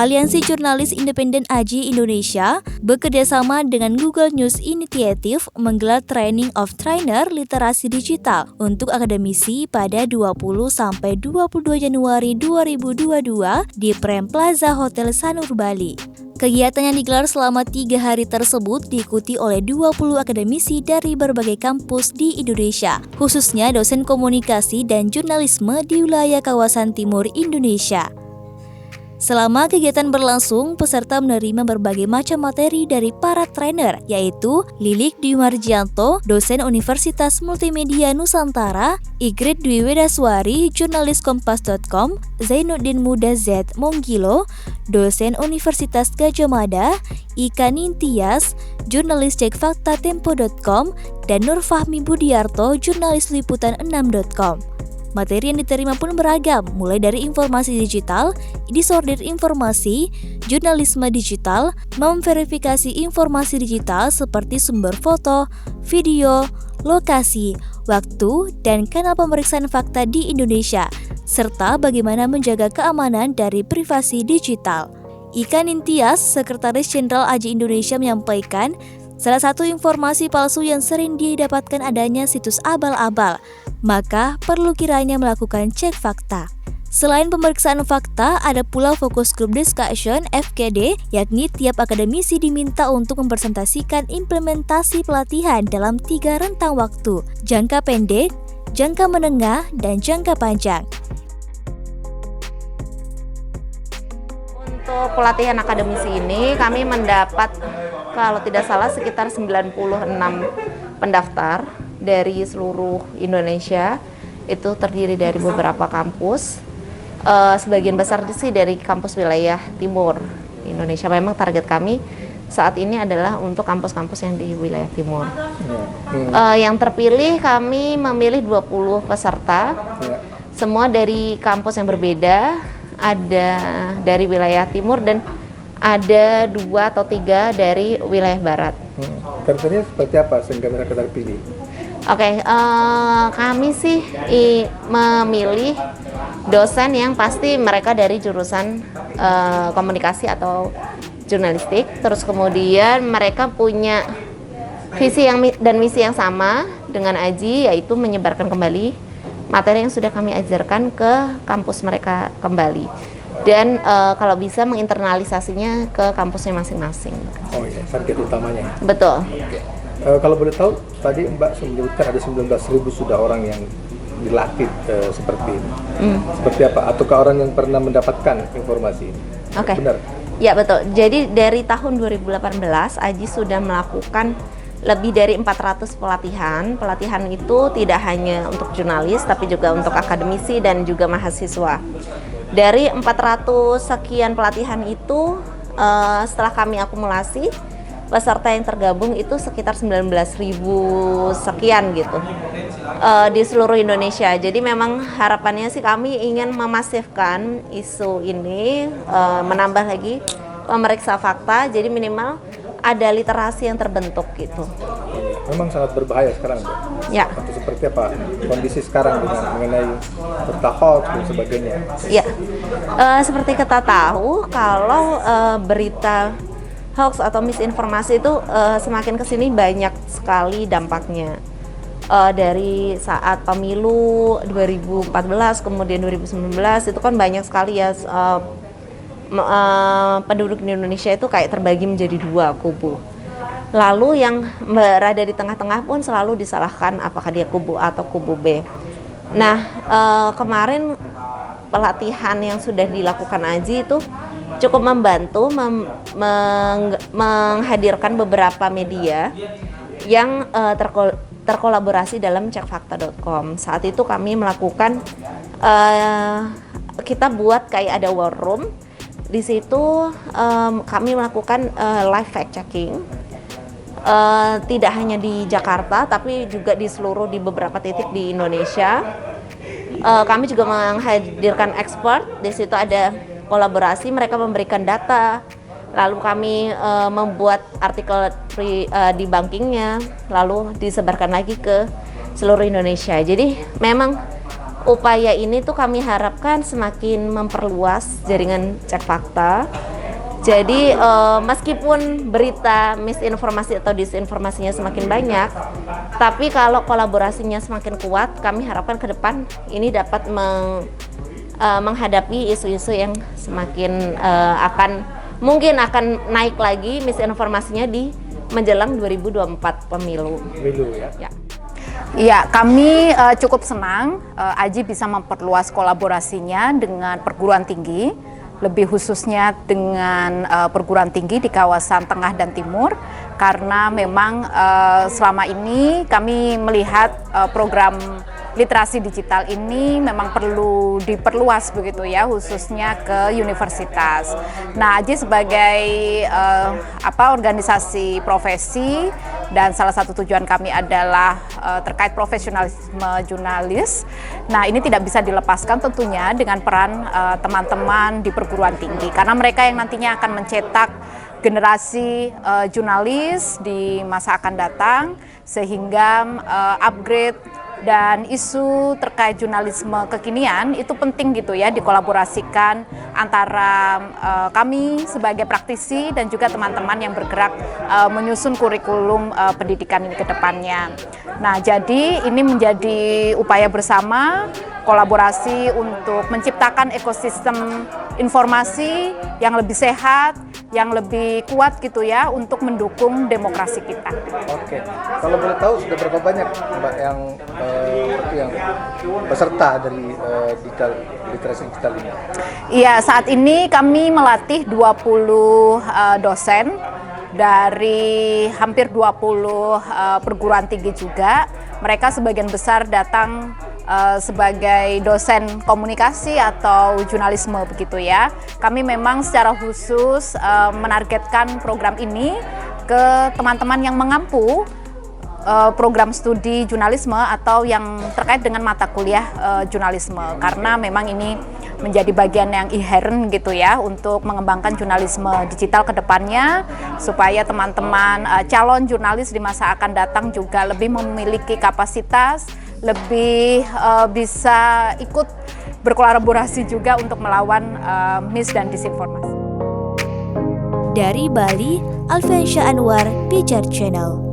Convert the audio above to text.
Aliansi Jurnalis Independen AJI Indonesia bekerjasama dengan Google News Initiative menggelar Training of Trainer Literasi Digital untuk akademisi pada 20-22 Januari 2022 di Prem Plaza Hotel Sanur Bali. Kegiatan yang digelar selama 3 hari tersebut diikuti oleh 20 akademisi dari berbagai kampus di Indonesia, khususnya dosen komunikasi dan jurnalisme di wilayah kawasan timur Indonesia. Selama kegiatan berlangsung, peserta menerima berbagai macam materi dari para trainer, yaitu Lilik Dwi Marjianto, dosen Universitas Multimedia Nusantara, Igrit Dwi Wedaswari, jurnalis Kompas.com, Zainuddin Muda Z Monggilo, dosen Universitas Gadjah Mada, Ika Nintias, jurnalis Cek Fakta Tempo.com, dan Nur Fahmi Budiarto, jurnalis Liputan6.com. Materi yang diterima pun beragam, mulai dari informasi digital, disorder informasi, jurnalisme digital, memverifikasi informasi digital seperti sumber foto, video, lokasi, waktu, dan kanal pemeriksaan fakta di Indonesia, serta bagaimana menjaga keamanan dari privasi digital. Ika Nintias, Sekretaris Jenderal AJI Indonesia menyampaikan, salah satu informasi palsu yang sering didapatkan adanya situs abal-abal, maka perlu kiranya melakukan cek fakta. Selain pemeriksaan fakta, ada pula fokus group discussion (FGD), yakni tiap akademisi diminta untuk mempresentasikan implementasi pelatihan dalam 3 rentang waktu, jangka pendek, jangka menengah, dan jangka panjang. Untuk pelatihan akademisi ini kami mendapat, kalau tidak salah, sekitar 96 pendaftar dari seluruh Indonesia. Itu terdiri dari beberapa kampus, sebagian besar sih dari kampus wilayah timur Indonesia. Memang target kami saat ini adalah untuk kampus-kampus yang di wilayah timur. Yang terpilih, kami memilih 20 peserta, semua dari kampus yang berbeda, ada dari wilayah timur dan ada 2 atau 3 dari wilayah barat. Karakternya seperti apa sehingga mereka terpilih? Kami sih memilih dosen yang pasti mereka dari jurusan komunikasi atau jurnalistik, terus kemudian mereka punya visi dan misi yang sama dengan AJI, yaitu menyebarkan kembali materi yang sudah kami ajarkan ke kampus mereka kembali. Dan kalau bisa menginternalisasinya ke kampusnya masing-masing. Oh iya, target utamanya. Betul. Kalau boleh tahu, tadi Mbak menyebutkan ada 19.000 sudah orang yang dilatih seperti ini. Seperti apa? Ataukah orang yang pernah mendapatkan informasi ini? Oke. Benar? Ya, betul. Jadi dari tahun 2018, AJI sudah melakukan lebih dari 400 pelatihan. Pelatihan itu tidak hanya untuk jurnalis, tapi juga untuk akademisi dan juga mahasiswa. Dari 400 sekian pelatihan itu, setelah kami akumulasi, peserta yang tergabung itu sekitar 19.000 sekian gitu di seluruh Indonesia. Jadi memang harapannya sih kami ingin memasifkan isu ini, menambah lagi pemeriksa fakta, jadi minimal ada literasi yang terbentuk gitu. Memang sangat berbahaya sekarang, Mbak. Ya. Atau seperti apa kondisi sekarang mengenai berita hoax dan sebagainya? Ya, seperti kita tahu kalau berita hoax atau misinformasi itu semakin kesini banyak sekali dampaknya. Dari saat pemilu 2014 kemudian 2019 itu kan banyak sekali ya penduduk di Indonesia itu kayak terbagi menjadi 2 kubu. Lalu yang berada di tengah-tengah pun selalu disalahkan apakah dia kubu A atau kubu B. Nah, kemarin pelatihan yang sudah dilakukan AJI itu cukup membantu menghadirkan beberapa media yang terkolaborasi dalam cekfakta.com. Saat itu kami melakukan, kita buat kayak ada war room. Di situ kami melakukan live fact checking. Tidak hanya di Jakarta, tapi juga di beberapa titik di Indonesia. Kami juga menghadirkan expert. Di situ ada kolaborasi, mereka memberikan data, lalu kami membuat artikel debunkingnya, lalu disebarkan lagi ke seluruh Indonesia. Jadi memang upaya ini tuh kami harapkan semakin memperluas jaringan cek fakta Jadi meskipun berita misinformasi atau disinformasinya semakin banyak, tapi kalau kolaborasinya semakin kuat, kami harapkan ke depan ini dapat menghadapi isu-isu yang semakin mungkin akan naik lagi misinformasinya di menjelang 2024 pemilu. Ya. Ya, kami cukup senang Aji bisa memperluas kolaborasinya dengan perguruan tinggi, lebih khususnya dengan perguruan tinggi di kawasan Tengah dan Timur, karena memang selama ini kami melihat program literasi digital ini memang perlu diperluas begitu ya, khususnya ke universitas. Nah, Aji sebagai organisasi profesi, dan salah satu tujuan kami adalah terkait profesionalisme jurnalis. Nah, ini tidak bisa dilepaskan tentunya dengan peran teman-teman di perguruan tinggi, karena mereka yang nantinya akan mencetak generasi jurnalis di masa akan datang, sehingga upgrade dan isu terkait jurnalisme kekinian itu penting gitu ya, dikolaborasikan antara kami sebagai praktisi dan juga teman-teman yang bergerak menyusun kurikulum pendidikan ini ke depannya. Nah, jadi ini menjadi upaya bersama, kolaborasi untuk menciptakan ekosistem informasi yang lebih sehat, yang lebih kuat gitu ya, untuk mendukung demokrasi kita. Oke, kalau boleh tahu sudah berapa banyak Mbak yang peserta dari literasi digital ini? Iya, saat ini kami melatih 20 dosen dari hampir 20 perguruan tinggi juga. Mereka sebagian besar datang sebagai dosen komunikasi atau jurnalisme begitu ya. Kami memang secara khusus menargetkan program ini ke teman-teman yang mengampu program studi jurnalisme atau yang terkait dengan mata kuliah jurnalisme, karena memang ini menjadi bagian yang inherent gitu ya untuk mengembangkan jurnalisme digital ke depannya, supaya teman-teman calon jurnalis di masa akan datang juga lebih memiliki kapasitas, lebih bisa ikut berkolaborasi juga untuk melawan mis dan disinformasi. Dari Bali, Alfiansyah Anwar, Pijar Channel.